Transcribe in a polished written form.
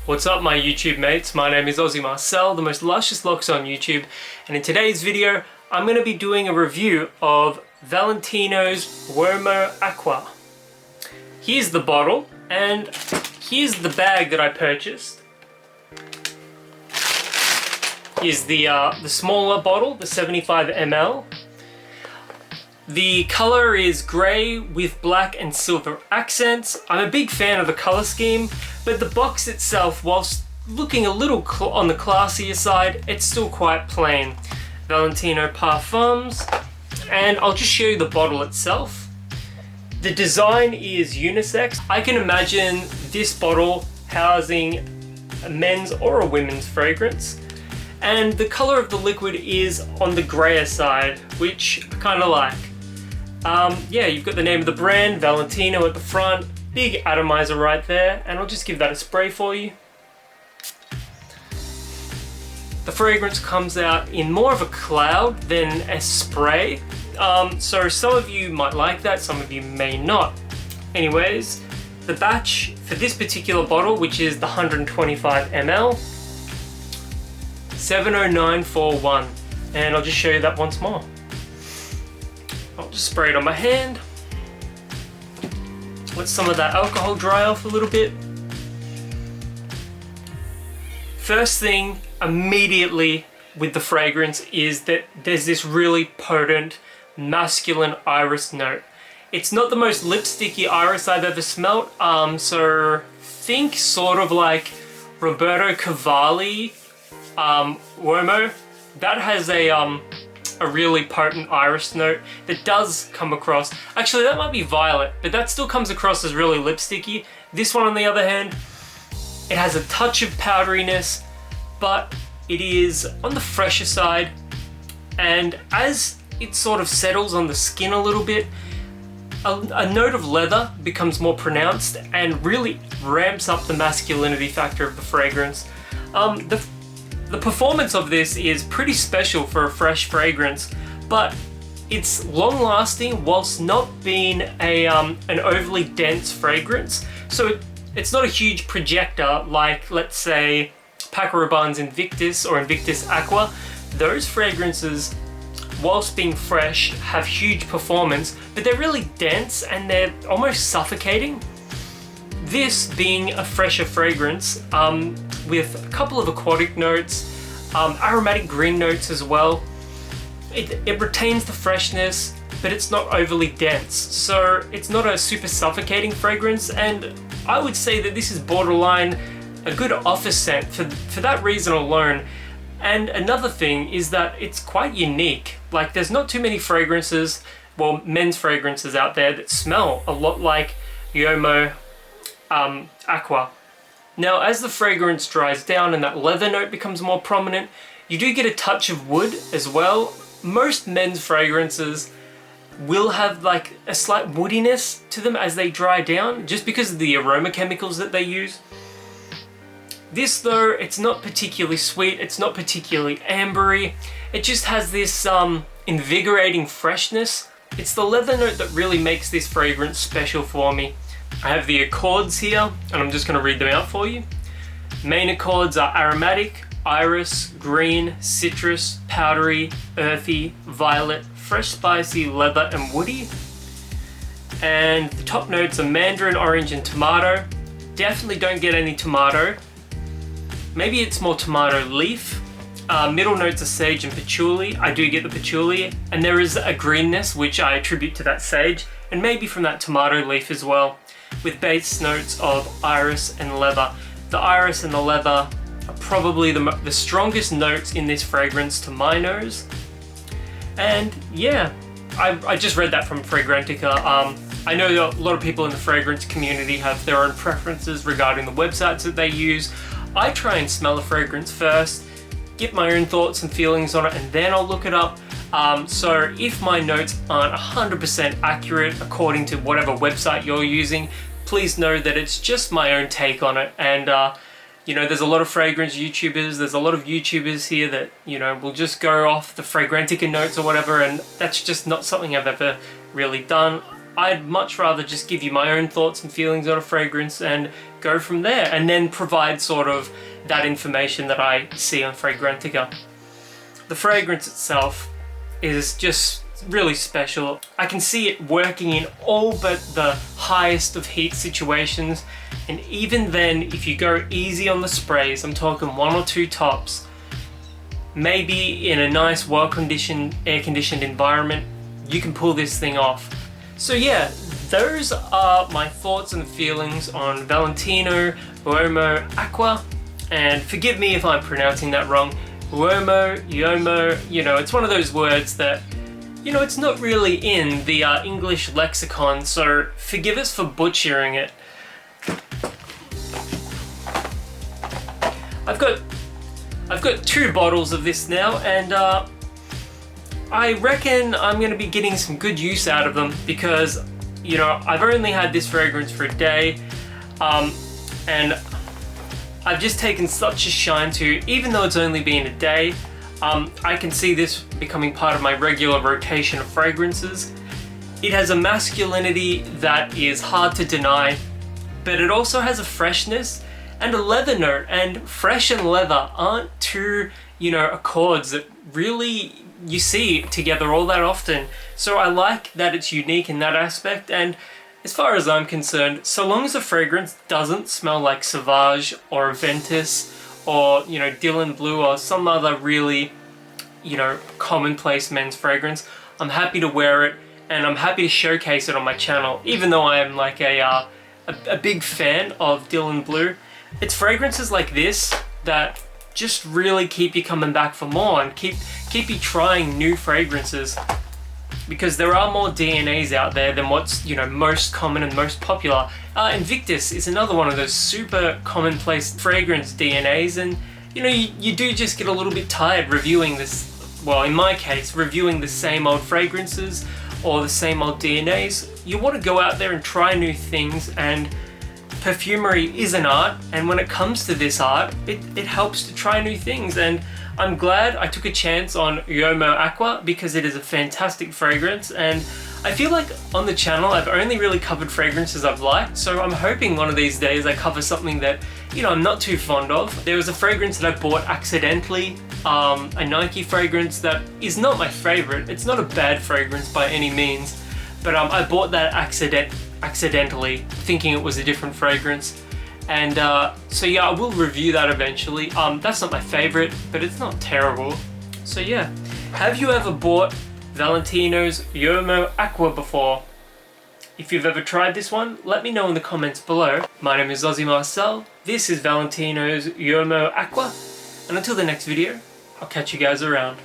What's up my YouTube mates, my name is Aussie Marcel, the most luscious locks on YouTube, and in today's video I'm going to be doing a review of Valentino's Uomo Acqua. Here's the bottle and here's the bag that I purchased. Here's the smaller bottle, the 75 ml. The color is grey with black and silver accents. I'm a big fan of the color scheme, but the box itself, whilst looking a little on the classier side, it's still quite plain. Valentino Parfums, and I'll just show you the bottle itself. The design is unisex. I can imagine this bottle housing a men's or a women's fragrance. And the color of the liquid is on the grayer side, which I kind of like. Yeah, you've got the name of the brand, Valentino, at the front. Big atomizer right there, and I'll just give that a spray for you. The fragrance comes out in more of a cloud than a spray. So some of you might like that, some of you may not. Anyways, the batch for this particular bottle, which is the 125 ml, 70941, and I'll just show you that once more. I'll just spray it on my hand. Let some of that alcohol dry off a little bit. First thing immediately with the fragrance is that there's this really potent masculine iris note. It's not the most lipsticky iris I've ever smelt, so think sort of like Roberto Cavalli Uomo. That has a really potent iris note that does come across. Actually, that might be violet, but that still comes across as really lipsticky. This one, on the other hand, it has a touch of powderiness, but it is on the fresher side. And as it sort of settles on the skin a little bit, a note of leather becomes more pronounced and really ramps up the masculinity factor of the fragrance. The performance of this is pretty special for a fresh fragrance, but it's long-lasting whilst not being an overly dense fragrance. So it's not a huge projector like, let's say, Paco Rabanne's Invictus or Invictus Acqua. Those fragrances, whilst being fresh, have huge performance, but they're really dense and they're almost suffocating. This being a fresher fragrance, with a couple of aquatic notes, aromatic green notes as well. It retains the freshness, but it's not overly dense. So it's not a super suffocating fragrance, and I would say that this is borderline a good office scent for that reason alone. And another thing is that it's quite unique. Like, there's not too many fragrances, well, men's fragrances out there that smell a lot like Uomo Acqua. Now, as the fragrance dries down and that leather note becomes more prominent, you do get a touch of wood as well. Most men's fragrances will have like a slight woodiness to them as they dry down, just because of the aroma chemicals that they use. This though, it's not particularly sweet, it's not particularly ambery, it just has this invigorating freshness. It's the leather note that really makes this fragrance special for me. I have the accords here, and I'm just going to read them out for you. Main accords are aromatic, iris, green, citrus, powdery, earthy, violet, fresh spicy, leather, and woody. And the top notes are mandarin, orange, and tomato. Definitely don't get any tomato. Maybe it's more tomato leaf. Middle notes are sage and patchouli. I do get the patchouli, and there is a greenness which I attribute to that sage, and maybe from that tomato leaf as well, with base notes of iris and leather. The iris and the leather are probably the strongest notes in this fragrance to my nose. And yeah, I just read that from Fragrantica. I know a lot of people in the fragrance community have their own preferences regarding the websites that they use. I try and smell a fragrance first, get my own thoughts and feelings on it, and then I'll look it up. So if my notes aren't 100% accurate according to whatever website you're using, please know that it's just my own take on it. And you know, there's a lot of fragrance YouTubers, there's a lot of YouTubers here that, you know, will just go off the Fragrantica notes or whatever, and that's just not something I've ever really done. I'd much rather just give you my own thoughts and feelings on a fragrance and go from there, and then provide sort of that information that I see on Fragrantica. The fragrance itself is just really special. I can see it working in all but the highest of heat situations, and even then, if you go easy on the sprays, I'm talking 1 or 2 tops, maybe in a nice, well-conditioned, air-conditioned environment, you can pull this thing off. So yeah, those are my thoughts and feelings on Valentino Uomo Acqua, and forgive me if I'm pronouncing that wrong. Uomo, Uomo, you know, it's one of those words that, you know, it's not really in the English lexicon, so forgive us for butchering it. I've got 2 bottles of this now, and I reckon I'm going to be getting some good use out of them because, you know, I've only had this fragrance for a day, and I've just taken such a shine to, even though it's only been a day, I can see this becoming part of my regular rotation of fragrances. It has a masculinity that is hard to deny, but it also has a freshness and a leather note, and fresh and leather aren't two, you know, accords that really you see together all that often. So I like that it's unique in that aspect, and as far as I'm concerned, so long as the fragrance doesn't smell like Sauvage or Ventus or, you know, Dylan Blue or some other really, you know, commonplace men's fragrance, I'm happy to wear it and I'm happy to showcase it on my channel, even though I am like a big fan of Dylan Blue. It's fragrances like this that just really keep you coming back for more and keep you trying new fragrances, because there are more DNAs out there than what's, you know, most common and most popular. Invictus is another one of those super commonplace fragrance DNAs, and you know, you do just get a little bit tired reviewing this, well, in my case, reviewing the same old fragrances or the same old DNAs. You want to go out there and try new things, and perfumery is an art, and when it comes to this art, it helps to try new things. And I'm glad I took a chance on Uomo Acqua because it is a fantastic fragrance, and I feel like on the channel I've only really covered fragrances I've liked, so I'm hoping one of these days I cover something that, you know, I'm not too fond of. There was a fragrance that I bought accidentally, a Nike fragrance that is not my favorite. It's not a bad fragrance by any means, but I bought that accidentally thinking it was a different fragrance. And so yeah, I will review that eventually. That's not my favorite, but it's not terrible. So yeah, have you ever bought Valentino's Uomo Acqua before? If you've ever tried this one, let me know in the comments below. My name is Aussie Marcel, this is Valentino's Uomo Acqua, and until the next video, I'll catch you guys around.